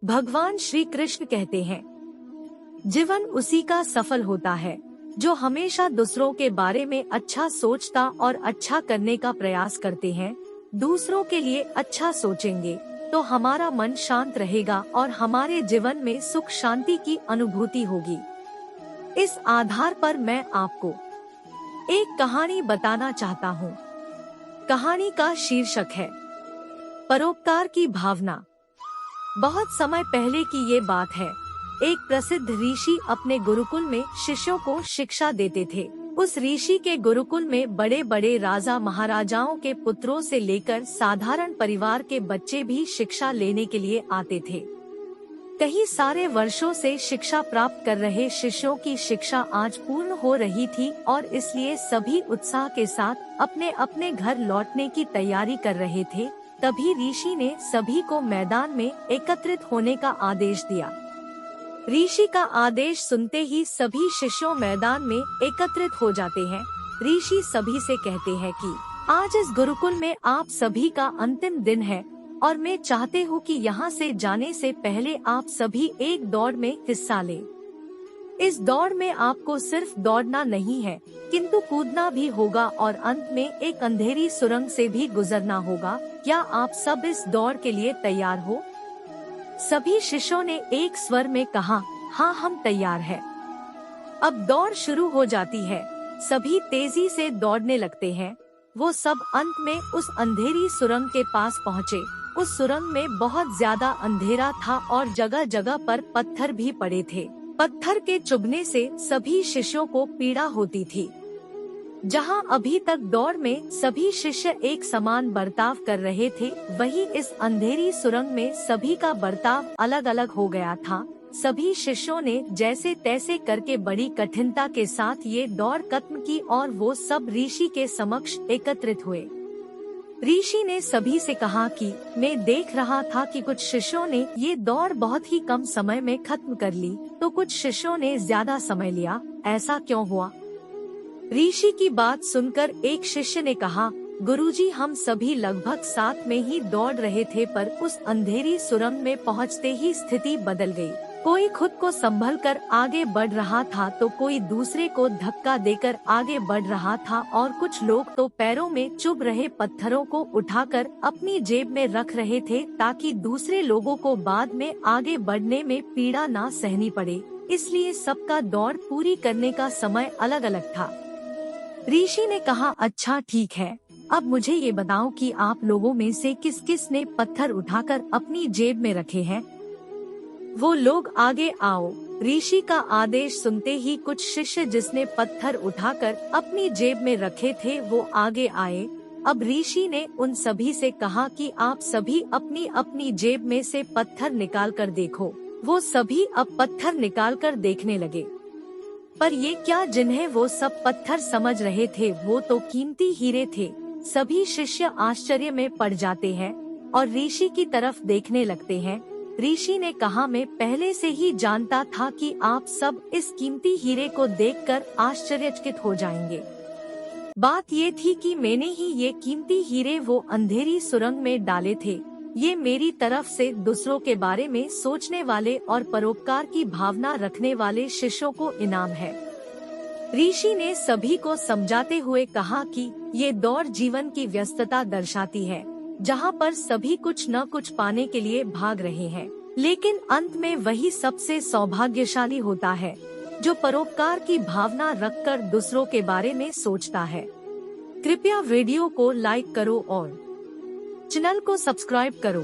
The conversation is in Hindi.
भगवान श्री कृष्ण कहते हैं, जीवन उसी का सफल होता है जो हमेशा दूसरों के बारे में अच्छा सोचता और अच्छा करने का प्रयास करते हैं। दूसरों के लिए अच्छा सोचेंगे तो हमारा मन शांत रहेगा और हमारे जीवन में सुख शांति की अनुभूति होगी। इस आधार पर मैं आपको एक कहानी बताना चाहता हूँ। कहानी का शीर्षक है परोपकार की भावना। बहुत समय पहले की ये बात है। एक प्रसिद्ध ऋषि अपने गुरुकुल में शिष्यों को शिक्षा देते थे। उस ऋषि के गुरुकुल में बड़े बड़े राजा महाराजाओं के पुत्रों से लेकर साधारण परिवार के बच्चे भी शिक्षा लेने के लिए आते थे। कई सारे वर्षों से शिक्षा प्राप्त कर रहे शिष्यों की शिक्षा आज पूर्ण हो रही थी और इसलिए सभी उत्साह के साथ अपने अपने घर लौटने की तैयारी कर रहे थे। तभी ऋषि ने सभी को मैदान में एकत्रित होने का आदेश दिया। ऋषि का आदेश सुनते ही सभी शिष्यों मैदान में एकत्रित हो जाते हैं। ऋषि सभी से कहते हैं कि आज इस गुरुकुल में आप सभी का अंतिम दिन है और मैं चाहते हूँ कि यहाँ से जाने से पहले आप सभी एक दौड़ में हिस्सा लें। इस दौड़ में आपको सिर्फ दौड़ना नहीं है किंतु कूदना भी होगा और अंत में एक अंधेरी सुरंग से भी गुजरना होगा। क्या आप सब इस दौड़ के लिए तैयार हो? सभी शिष्यों ने एक स्वर में कहा, हाँ हम तैयार हैं। अब दौड़ शुरू हो जाती है। सभी तेजी से दौड़ने लगते हैं। वो सब अंत में उस अंधेरी सुरंग के पास पहुँचे। उस सुरंग में बहुत ज्यादा अंधेरा था और जगह जगह पर पत्थर भी पड़े थे। पत्थर के चुभने से सभी शिष्यों को पीड़ा होती थी। जहां अभी तक दौड़ में सभी शिष्य एक समान बर्ताव कर रहे थे, वहीं इस अंधेरी सुरंग में सभी का बर्ताव अलग अलग हो गया था। सभी शिष्यों ने जैसे तैसे करके बड़ी कठिनता के साथ ये दौड़ खत्म की और वो सब ऋषि के समक्ष एकत्रित हुए। ऋषि ने सभी से कहा कि मैं देख रहा था कि कुछ शिष्यों ने ये दौड़ बहुत ही कम समय में खत्म कर ली, तो कुछ शिष्यों ने ज्यादा समय लिया। ऐसा क्यों हुआ? ऋषि की बात सुनकर एक शिष्य ने कहा, गुरुजी हम सभी लगभग साथ में ही दौड़ रहे थे, पर उस अंधेरी सुरंग में पहुंचते ही स्थिति बदल गई। कोई खुद को संभल कर आगे बढ़ रहा था तो कोई दूसरे को धक्का देकर आगे बढ़ रहा था और कुछ लोग तो पैरों में चुभ रहे पत्थरों को उठाकर अपनी जेब में रख रहे थे ताकि दूसरे लोगों को बाद में आगे बढ़ने में पीड़ा ना सहनी पड़े। इसलिए सबका दौड़ पूरी करने का समय अलग अलग था। ऋषि ने कहा, अच्छा ठीक है, अब मुझे ये बताओ कि आप लोगों में से किस किस ने पत्थर उठाकर अपनी जेब में रखे हैं? वो लोग आगे आओ। ऋषि का आदेश सुनते ही कुछ शिष्य जिसने पत्थर उठाकर अपनी जेब में रखे थे वो आगे आए। अब ऋषि ने उन सभी से कहा कि आप सभी अपनी अपनी जेब में से पत्थर निकाल कर देखो। वो सभी अब पत्थर निकाल कर देखने लगे, पर ये क्या जिन्हें वो सब पत्थर समझ रहे थे वो तो कीमती हीरे थे। सभी शिष्य आश्चर्य में पड़ जाते हैं और ऋषि की तरफ देखने लगते हैं। ऋषि ने कहा, मैं पहले से ही जानता था कि आप सब इस कीमती हीरे को देखकर आश्चर्यचकित हो जाएंगे। बात ये थी कि मैंने ही ये कीमती हीरे वो अंधेरी सुरंग में डाले थे। ये मेरी तरफ से दूसरों के बारे में सोचने वाले और परोपकार की भावना रखने वाले शिष्यों को इनाम है। ऋषि ने सभी को समझाते हुए कहा कि ये दौड़ जीवन की व्यस्तता दर्शाती है, जहाँ पर सभी कुछ न कुछ पाने के लिए भाग रहे हैं, लेकिन अंत में वही सबसे सौभाग्यशाली होता है जो परोपकार की भावना रखकर दूसरों के बारे में सोचता है। कृपया वीडियो को लाइक करो और चैनल को सब्सक्राइब करो।